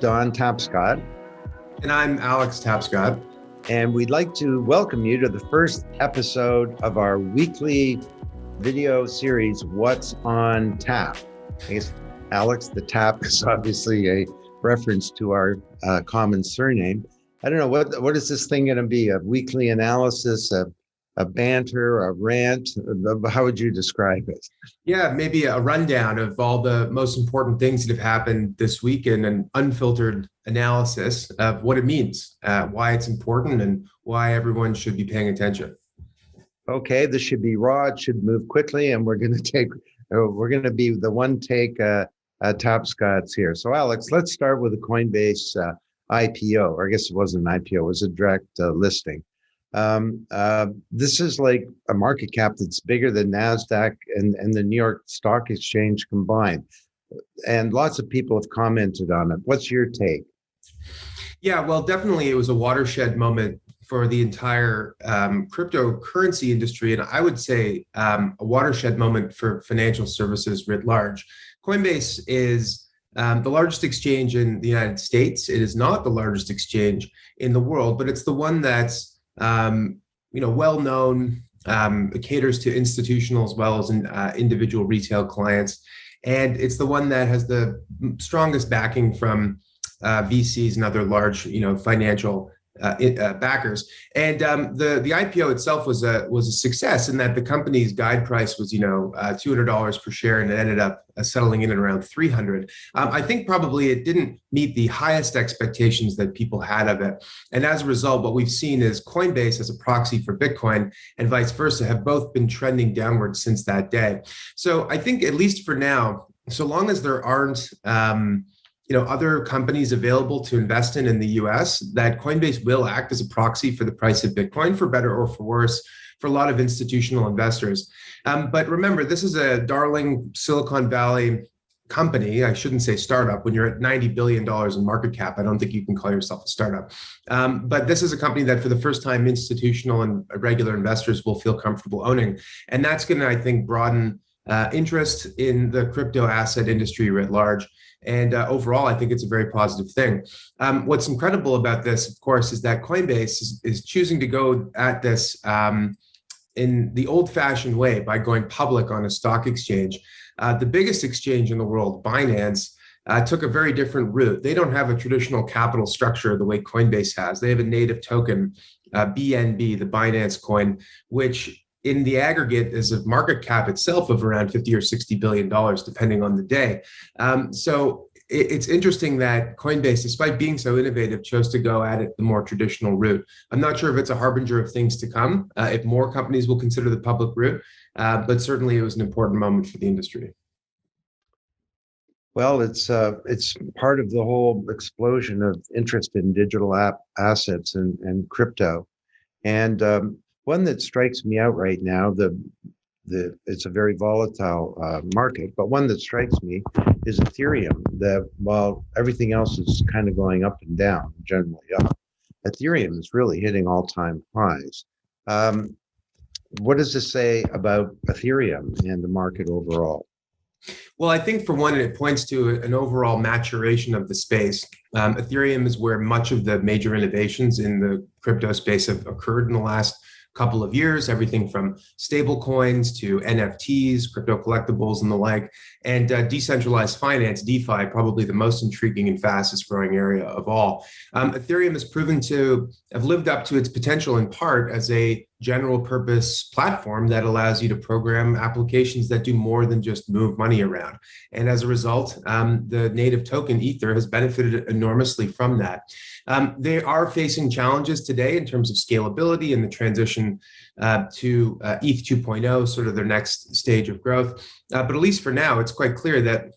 Don Tapscott, And I'm Alex Tapscott. and we'd like to welcome you to the first episode of our weekly video series, What's on Tap? I guess Alex the Tap is obviously a reference to our common surname. I don't know, what is this thing going to be? A weekly analysis, a banter, a rant? How would you describe it? Yeah, maybe a rundown of all the most important things that have happened this week and an unfiltered analysis of what it means, why it's important, and why everyone should be paying attention. Okay, this should be raw. It should move quickly, and we're going to be the one take Tapscott's here. So, Alex, let's start with the Coinbase IPO. Or I guess it wasn't an IPO; it was a direct listing. This is like a market cap that's bigger than NASDAQ and the New York Stock Exchange combined. And lots of people have commented on it. What's your take? Yeah, well, definitely it was a watershed moment for the entire cryptocurrency industry. And I would say a watershed moment for financial services writ large. Coinbase is the largest exchange in the United States. It is not the largest exchange in the world, but it's the one that's well known. It caters to institutional as well as individual retail clients, and it's the one that has the strongest backing from VCs and other large, financial backers. And the IPO itself was a success in that the company's guide price was $200 per share, and it ended up settling in at around $300. I think probably it didn't meet the highest expectations that people had of it, and as a result, what we've seen is Coinbase as a proxy for Bitcoin and vice versa have both been trending downward since that day. So I think at least for now, so long as there aren't other companies available to invest in the US, that Coinbase will act as a proxy for the price of Bitcoin, for better or for worse, for a lot of institutional investors. But remember, this is a darling Silicon Valley company. I shouldn't say startup. When you're at $90 billion in market cap, I don't think you can call yourself a startup. But this is a company that for the first time, institutional and regular investors will feel comfortable owning. And that's going to, I think, broaden interest in the crypto asset industry writ large. And overall, I think it's a very positive thing. What's incredible about this, of course, is that Coinbase is choosing to go at this in the old-fashioned way by going public on a stock exchange. The biggest exchange in the world, Binance, took a very different route. They don't have a traditional capital structure the way Coinbase has. They have a native token, BNB, the Binance coin, which in the aggregate is a market cap itself of around $50 or $60 billion, depending on the day. So it's interesting that Coinbase, despite being so innovative, chose to go at it the more traditional route. I'm not sure if it's a harbinger of things to come, if more companies will consider the public route, but certainly it was an important moment for the industry. Well, it's part of the whole explosion of interest in digital assets and crypto. And one that strikes me out right now, it's a very volatile market, but one that strikes me is Ethereum. While everything else is kind of going up and down, generally up, Ethereum is really hitting all-time highs. What does this say about Ethereum and the market overall? Well, I think for one, it points to an overall maturation of the space. Ethereum is where much of the major innovations in the crypto space have occurred in the last couple of years, everything from stable coins to NFTs, crypto collectibles and the like, and decentralized finance, DeFi, probably the most intriguing and fastest growing area of all. Ethereum has proven to have lived up to its potential in part as a general purpose platform that allows you to program applications that do more than just move money around. And as a result, the native token Ether has benefited enormously from that. They are facing challenges today in terms of scalability and the transition to ETH 2.0, sort of their next stage of growth. But at least for now, it's quite clear that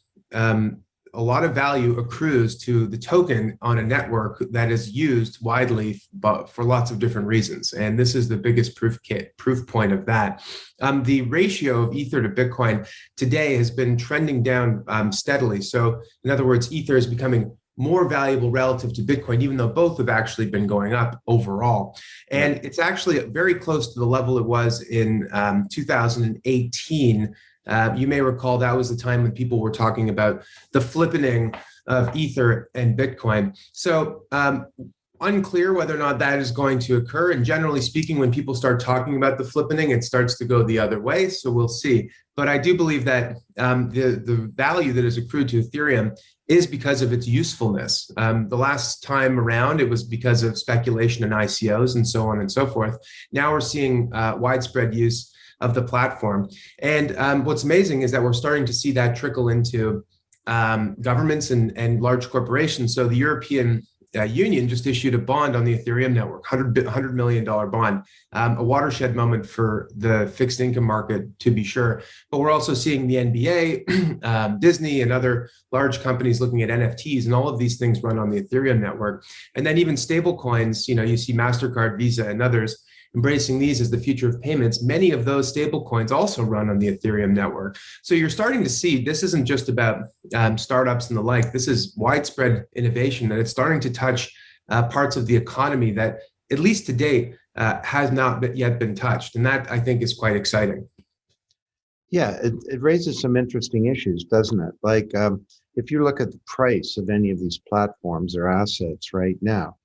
a lot of value accrues to the token on a network that is used widely, but for lots of different reasons. And this is the biggest proof point of that. The ratio of Ether to Bitcoin today has been trending down steadily. So in other words, Ether is becoming more valuable relative to Bitcoin, even though both have actually been going up overall. And it's actually very close to the level it was in 2018. You may recall that was the time when people were talking about the flippening of Ether and Bitcoin. So unclear whether or not that is going to occur. And generally speaking, when people start talking about the flippening, it starts to go the other way. So we'll see. But I do believe that the value that is accrued to Ethereum is because of its usefulness. The last time around, it was because of speculation and ICOs and so on and so forth. Now we're seeing widespread use of the platform. And what's amazing is that we're starting to see that trickle into governments and large corporations. So the European Union just issued a bond on the Ethereum network, $100 million bond, a watershed moment for the fixed income market, to be sure. But we're also seeing the NBA, Disney, and other large companies looking at NFTs, and all of these things run on the Ethereum network. And then even stable coins, you see MasterCard, Visa, and others embracing these as the future of payments. Many of those stable coins also run on the Ethereum network. So you're starting to see this isn't just about startups and the like. This is widespread innovation, and it's starting to touch parts of the economy that, at least to date, has not yet been touched. And that, I think, is quite exciting. Yeah, it raises some interesting issues, doesn't it? Like if you look at the price of any of these platforms or assets right now,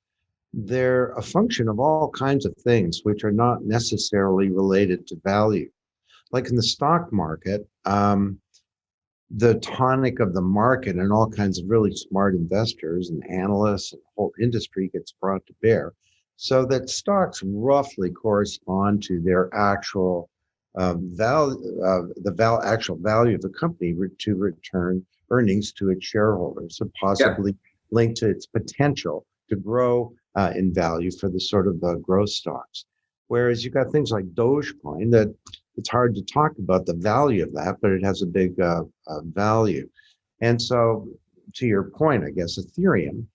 they're a function of all kinds of things which are not necessarily related to value. Like in the stock market, the tonic of the market and all kinds of really smart investors and analysts and the whole industry gets brought to bear, so that stocks roughly correspond to their actual actual value of the company to return earnings to its shareholders, and possibly linked to its potential to grow in value for the sort of growth stocks. Whereas you've got things like Dogecoin that it's hard to talk about the value of that, but it has a big value. And so, to your point, I guess Ethereum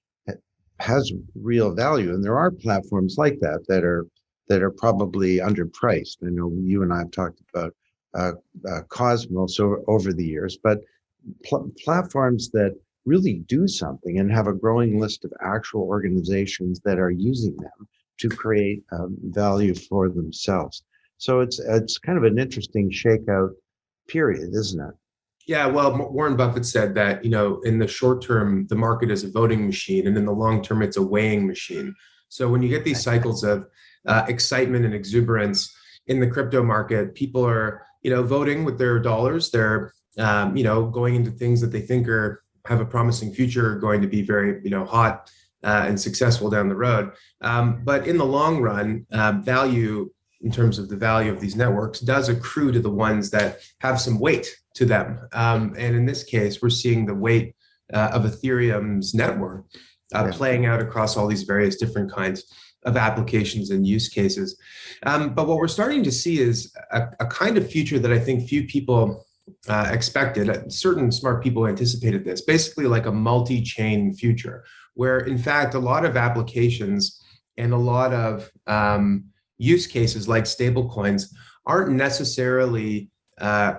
has real value, and there are platforms like that are probably underpriced. I know you and I have talked about Cosmos over the years, but platforms that really do something and have a growing list of actual organizations that are using them to create value for themselves. So it's kind of an interesting shakeout period, isn't it? Yeah, well, Warren Buffett said that, in the short term, the market is a voting machine, and in the long term, it's a weighing machine. So when you get these cycles of excitement and exuberance in the crypto market, people are, voting with their dollars. They're, going into things that they think have a promising future, going to be very, hot and successful down the road. But in the long run, value, in terms of the value of these networks, does accrue to the ones that have some weight to them. And in this case, we're seeing the weight of Ethereum's network playing out across all these various different kinds of applications and use cases. But what we're starting to see is a kind of future that I think few people expected. Certain smart people anticipated this, basically like a multi-chain future, where in fact a lot of applications and a lot of use cases like stablecoins aren't necessarily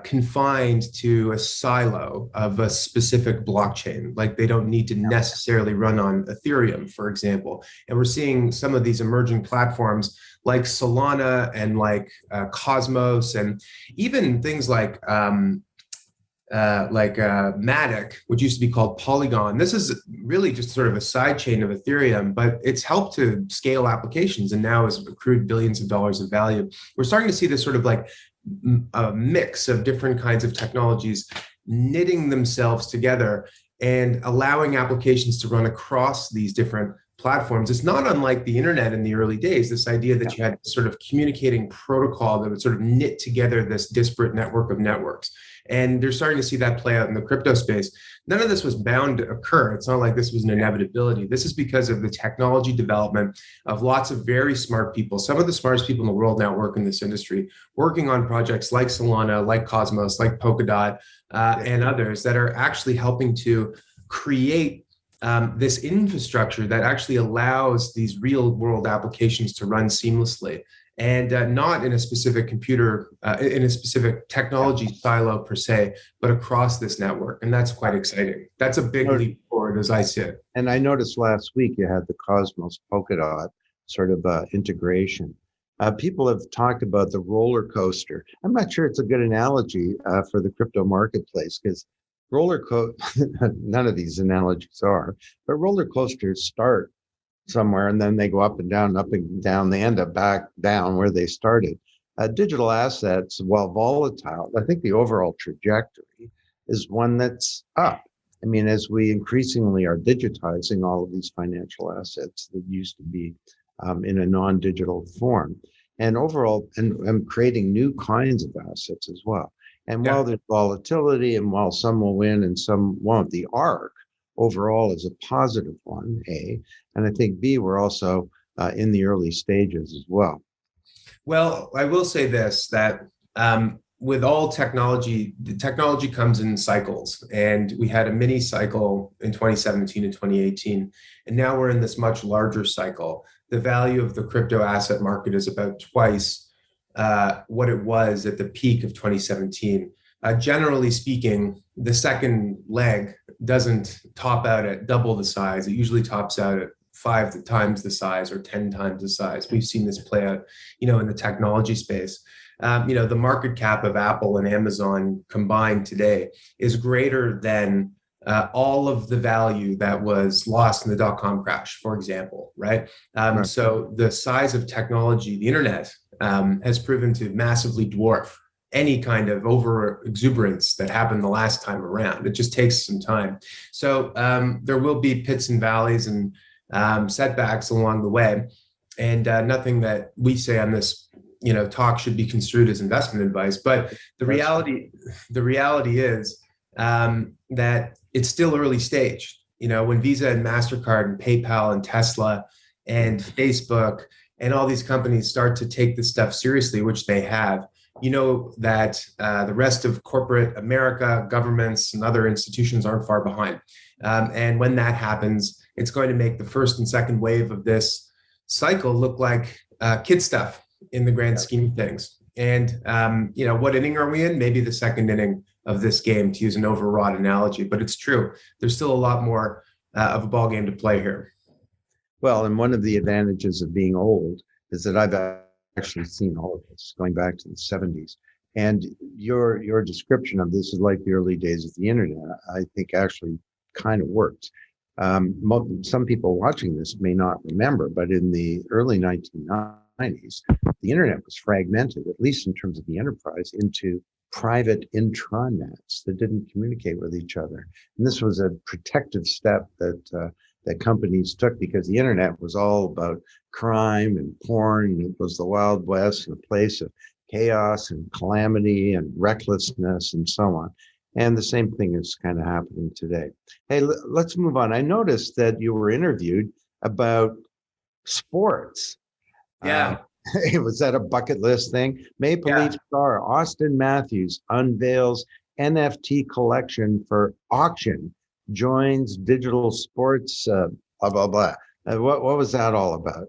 confined to a silo of a specific blockchain. Like they don't need to necessarily run on Ethereum, for example. And we're seeing some of these emerging platforms like Solana and like Cosmos, and even things like Matic, which used to be called Polygon. This is really just sort of a side chain of Ethereum, but it's helped to scale applications and now has accrued billions of dollars of value. We're starting to see this sort of like a mix of different kinds of technologies knitting themselves together and allowing applications to run across these different platforms. It's not unlike the internet in the early days, this idea that you had sort of communicating protocol that would sort of knit together this disparate network of networks. And they're starting to see that play out in the crypto space. None of this was bound to occur. It's not like this was an inevitability. This is because of the technology development of lots of very smart people. Some of the smartest people in the world now work in this industry, working on projects like Solana, like Cosmos, like Polkadot, and others that are actually helping to create this infrastructure that actually allows these real world applications to run seamlessly, and not in a specific computer, in a specific technology silo per se, but across this network. And that's quite exciting. That's a big leap forward as I see it. And I noticed last week you had the Cosmos Polkadot sort of integration. People have talked about the roller coaster. I'm not sure it's a good analogy for the crypto marketplace, because roller coaster, none of these analogies are, but roller coasters start somewhere and then they go up and down, up and down. They end up back down where they started. Digital assets, while volatile, I think the overall trajectory is one that's up. I mean, as we increasingly are digitizing all of these financial assets that used to be in a non-digital form, and overall, and creating new kinds of assets as well. And Yeah. while there's volatility and while some will win and some won't, the arc overall is a positive one, A. And I think B, we're also in the early stages as well. Well, I will say this, that with all technology, the technology comes in cycles. And we had a mini cycle in 2017 and 2018. And now we're in this much larger cycle. The value of the crypto asset market is about twice what it was at the peak of 2017. Generally speaking, the second leg doesn't top out at double the size. It usually tops out at 5 times the size or 10 times the size. We've seen this play out, in the technology space. The market cap of Apple and Amazon combined today is greater than all of the value that was lost in the dot-com crash, for example, right? Right. So the size of technology, the internet, has proven to massively dwarf any kind of over exuberance that happened the last time around. It just takes some time. So there will be pits and valleys and setbacks along the way, and nothing that we say on this talk should be construed as investment advice. But the reality is that it's still early stage. When Visa and MasterCard and PayPal and Tesla and Facebook and all these companies start to take this stuff seriously, which they have, that the rest of corporate America, governments, and other institutions aren't far behind. And when that happens, it's going to make the first and second wave of this cycle look like kid stuff in the grand scheme of things. And, what inning are we in? Maybe the second inning of this game, to use an overwrought analogy, but it's true. There's still a lot more of a ball game to play here. Well, and one of the advantages of being old is that I've actually seen all of this going back to the 70s. And your description of this is like the early days of the internet, I think actually kind of worked. Some people watching this may not remember, but in the early 1990s, the internet was fragmented, at least in terms of the enterprise, into private intranets that didn't communicate with each other. And this was a protective step that companies took because the internet was all about crime and porn. It was the Wild West and a place of chaos and calamity and recklessness and so on. And the same thing is kind of happening today. Hey, let's move on. I noticed that you were interviewed about sports. Yeah. Was that a bucket list thing? Maple Leaf star Austin Matthews unveils NFT collection for auction, joins digital sports, blah, blah, blah. What was that all about?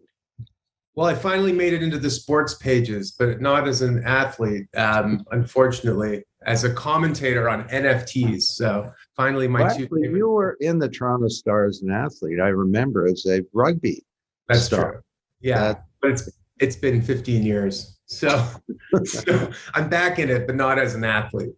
Well, I finally made it into the sports pages, but not as an athlete, unfortunately, as a commentator on NFTs. So finally, you were in the Toronto Star as an athlete. I remember as a rugby star. True. Yeah, but it's been 15 years. So I'm back in it, but not as an athlete.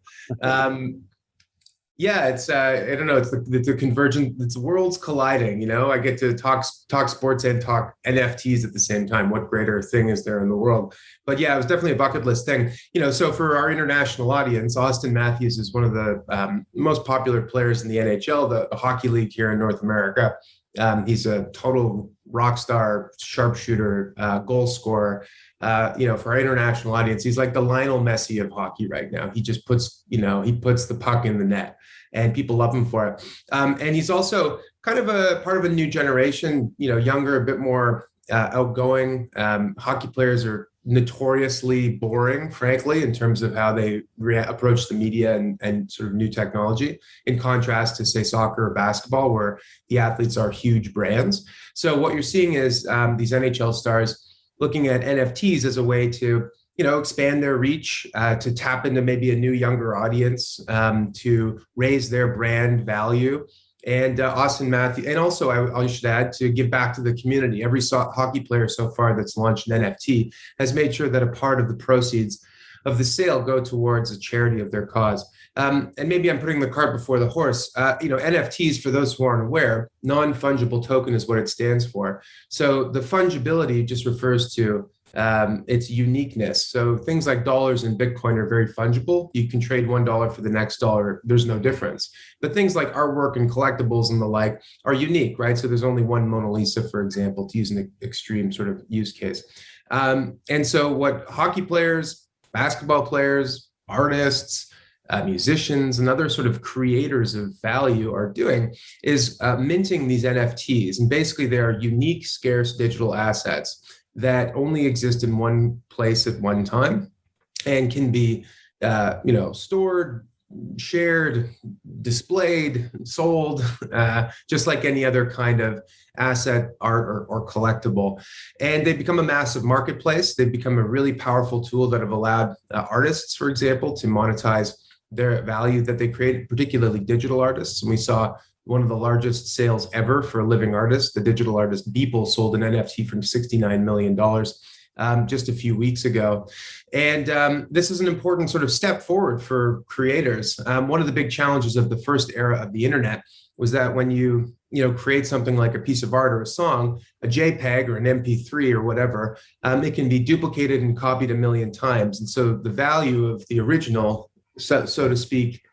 It's I don't know. It's the convergence. It's worlds colliding. I get to talk sports and talk NFTs at the same time. What greater thing is there in the world? But yeah, it was definitely a bucket list thing. So for our international audience, Austin Matthews is one of the most popular players in the NHL, the hockey league here in North America. He's a total rock star, sharpshooter, goal scorer. For our international audience, he's like the Lionel Messi of hockey right now. He just puts the puck in the net, and people love him for it. And he's also kind of a part of a new generation, younger, a bit more outgoing. Hockey players are notoriously boring, frankly, in terms of how they approach the media and sort of new technology, in contrast to, say, soccer or basketball, where the athletes are huge brands. So what you're seeing is these NHL stars looking at NFTs as a way to, expand their reach, to tap into maybe a new younger audience, to raise their brand value. And Austin Matthews, and also I should add, to give back to the community. Every hockey player so far that's launched an NFT has made sure that a part of the proceeds of the sale go towards a charity of their cause. And maybe I'm putting the cart before the horse. NFTs, for those who aren't aware, non-fungible token is what it stands for. So the fungibility just refers to its uniqueness. So things like dollars and Bitcoin are very fungible. You can trade $1 for the next dollar. There's no difference. But things like artwork and collectibles and the like are unique, right? So there's only one Mona Lisa, for example, to use an extreme sort of use case. And so what hockey players, basketball players, artists, musicians, and other sort of creators of value are doing is minting these NFTs. And basically, they are unique, scarce digital assets that only exist in one place at one time and can be, stored, shared, displayed, sold, just like any other kind of asset, art, or collectible. And they've become a massive marketplace. They've become a really powerful tool that have allowed artists, for example, to monetize their value that they create, particularly digital artists. And we saw one of the largest sales ever for a living artist. The digital artist Beeple sold an NFT for $69 million just a few weeks ago. And this is an important sort of step forward for creators. One of the big challenges of the first era of the internet was that when you create something like a piece of art or a song, a JPEG or an MP3 or whatever, it can be duplicated and copied a million times. And so the value of the original, so to speak,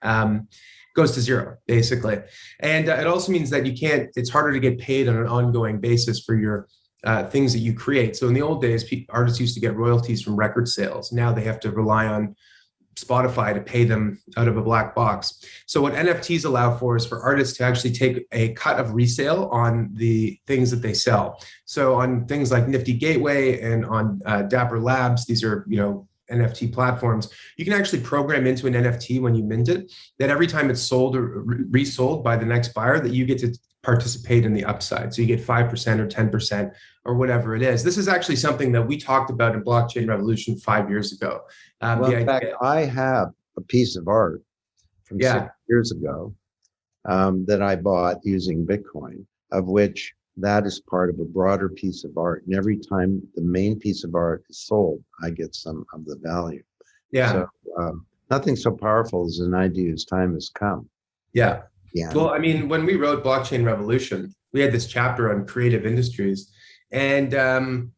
goes to zero, basically. And it also means that it's harder to get paid on an ongoing basis for your things that you create. So in the old days, artists used to get royalties from record sales. Now they have to rely on Spotify to pay them out of a black box. So what NFTs allow for is for artists to actually take a cut of resale on the things that they sell. So on things like Nifty Gateway and on Dapper Labs, these are, NFT platforms, you can actually program into an NFT when you mint it, that every time it's sold or resold by the next buyer, that you get to participate in the upside. So you get 5% or 10% or whatever it is. This is actually something that we talked about in Blockchain Revolution 5 years ago. In fact, I have a piece of art from 6 years ago that I bought using Bitcoin, of which that is part of a broader piece of art. And every time the main piece of art is sold, I get some of the value. Yeah. So nothing so powerful as an idea whose time has come. Yeah. Well, I mean, when we wrote Blockchain Revolution, we had this chapter on creative industries. And, a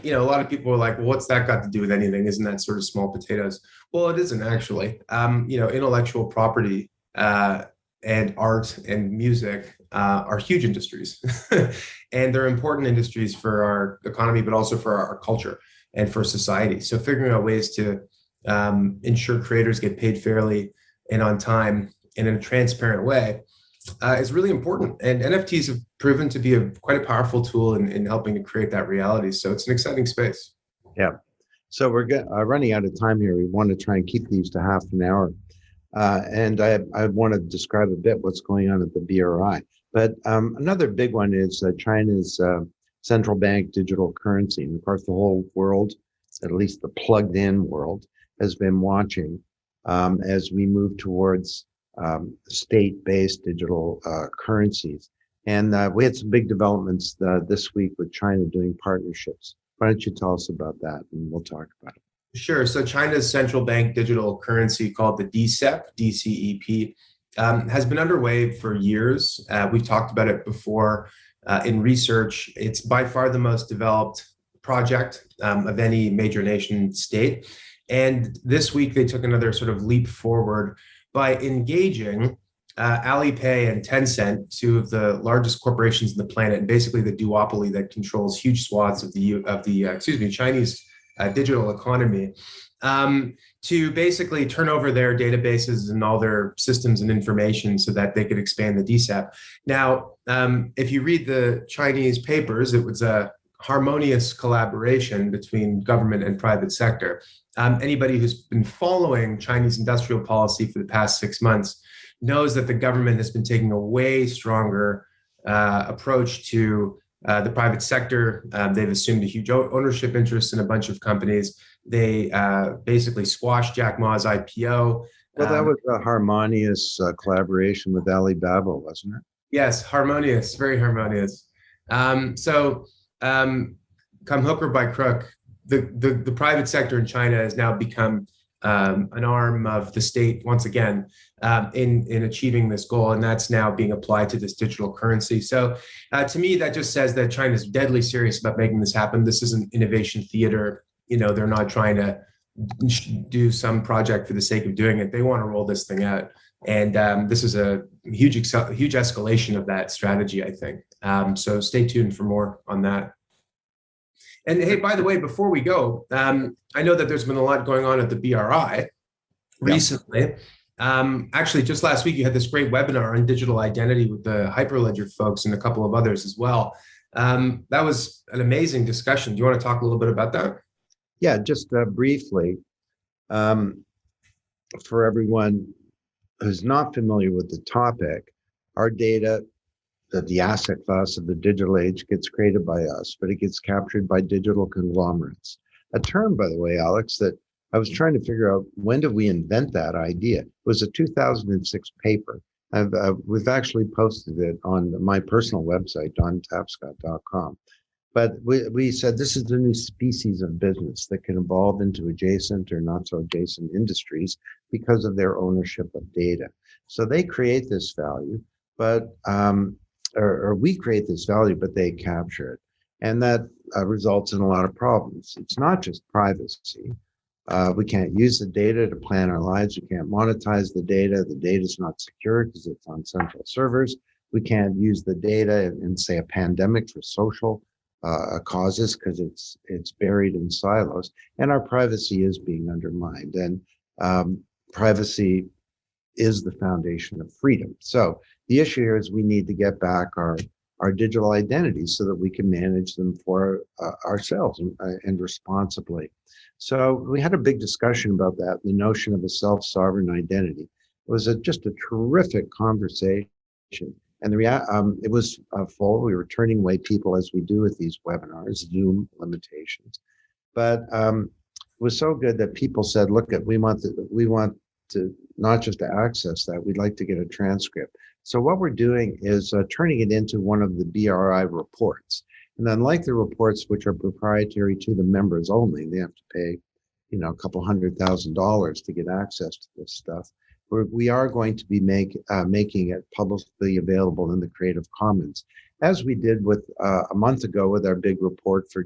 lot of people were like, well, what's that got to do with anything? Isn't that sort of small potatoes? Well, it isn't actually. Intellectual property and art and music are huge industries. And they're important industries for our economy, but also for our culture and for society. So figuring out ways to ensure creators get paid fairly and on time and in a transparent way is really important. And NFTs have proven to be quite a powerful tool in helping to create that reality. So it's an exciting space. Yeah. So we're running out of time here. We want to try and keep these to half an hour. And I want to describe a bit what's going on at the BRI. But another big one is China's central bank digital currency. And of course, the whole world, at least the plugged in world, has been watching as we move towards state-based digital currencies. And we had some big developments this week with China doing partnerships. Why don't you tell us about that, and we'll talk about it. Sure. So China's central bank digital currency called the DCEP, has been underway for years. We've talked about it before in research. It's by far the most developed project of any major nation state. And this week, they took another sort of leap forward by engaging Alipay and Tencent, two of the largest corporations on the planet, and basically the duopoly that controls huge swaths of the Chinese digital economy, to basically turn over their databases and all their systems and information so that they could expand the DCEP. Now, if you read the Chinese papers, it was a harmonious collaboration between government and private sector. Anybody who's been following Chinese industrial policy for the past 6 months knows that the government has been taking a way stronger approach to the private sector. They've assumed a huge ownership interest in a bunch of companies. They basically squashed Jack Ma's IPO. Well, that was a harmonious collaboration with Alibaba, wasn't it? Yes, harmonious, very harmonious. Come hook or by crook, the private sector in China has now become an arm of the state once again in achieving this goal, and that's now being applied to this digital currency. So to me, that just says that China is deadly serious about making this happen. This isn't innovation theater. They're not trying to do some project for the sake of doing it. They want to roll this thing out, and this is a huge escalation of that strategy, I think. So stay tuned for more on that. And hey, by the way, before we go, I know that there's been a lot going on at the BRI recently. Actually, just last week, you had this great webinar on digital identity with the Hyperledger folks and a couple of others as well. That was an amazing discussion. Do you want to talk a little bit about that? Yeah, just briefly, for everyone who's not familiar with the topic, our data, the asset class of the digital age, gets created by us, but it gets captured by digital conglomerates. A term, by the way, Alex, that I was trying to figure out, when did we invent that idea? It was a 2006 paper. We've actually posted it on my personal website, dontapscott.com. But we said this is a new species of business that can evolve into adjacent or not so adjacent industries because of their ownership of data. So they create this value, but or we create this value, but they capture it. And that results in a lot of problems. It's not just privacy. We can't use the data to plan our lives. We can't monetize the data. The data is not secure because it's on central servers. We can't use the data in, say, a pandemic for social causes because it's buried in silos. And our privacy is being undermined. And privacy is the foundation of freedom. So the issue here is we need to get back our digital identities so that we can manage them for ourselves and responsibly. So we had a big discussion about that, the notion of a self-sovereign identity. It was just a terrific conversation. And it was full. We were turning away people, as we do with these webinars, Zoom limitations. But it was so good that people said, look, we want to not just to access that, we'd like to get a transcript. So what we're doing is turning it into one of the BRI reports. And unlike the reports, which are proprietary to the members only, they have to pay, a couple $100,000 to get access to this stuff. We are going to be making it publicly available in the Creative Commons, as we did with a month ago with our big report for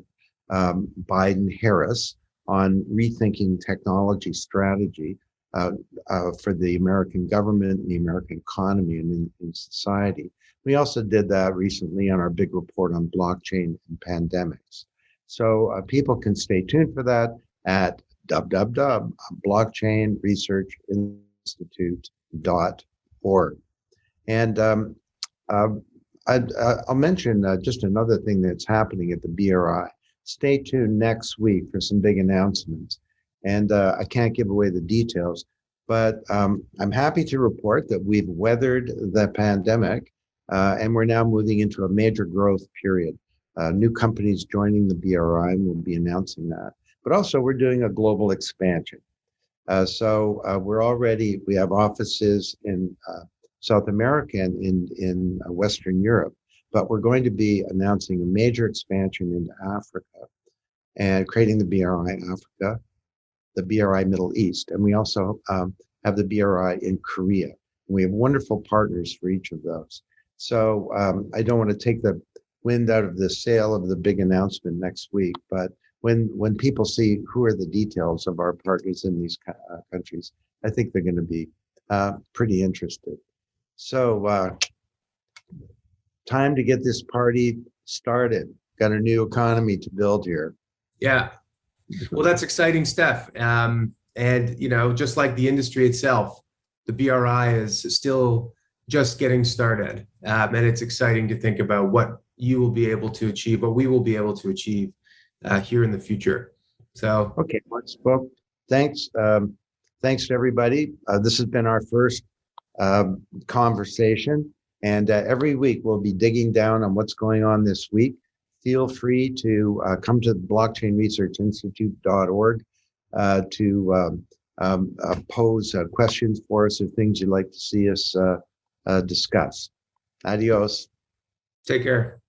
Biden-Harris on rethinking technology strategy for the American government and the American economy and in society. We also did that recently on our big report on blockchain and pandemics. So people can stay tuned for that at www.blockchainresearchinstitute.org. And I'll mention just another thing that's happening at the BRI. Stay tuned next week for some big announcements. And I can't give away the details, but I'm happy to report that we've weathered the pandemic and we're now moving into a major growth period. New companies joining the BRI, and we'll be announcing that. But also we're doing a global expansion. So we have offices in South America and in Western Europe, but we're going to be announcing a major expansion into Africa and creating the BRI Africa, the BRI Middle East, and we also have the BRI in Korea. We have wonderful partners for each of those. So I don't want to take the wind out of the sail of the big announcement next week, but when people see who are the details of our partners in these countries, I think they're going to be pretty interested. So time to get this party started. Got a new economy to build here. Yeah. Well, that's exciting stuff. And, just like the industry itself, the BRI is still just getting started. And it's exciting to think about what you will be able to achieve, what we will be able to achieve here in the future. So, okay, Mark spoke. Thanks. Thanks to everybody. This has been our first conversation. And every week we'll be digging down on what's going on this week. Feel free to come to blockchainresearchinstitute.org to pose questions for us or things you'd like to see us discuss. Adios. Take care.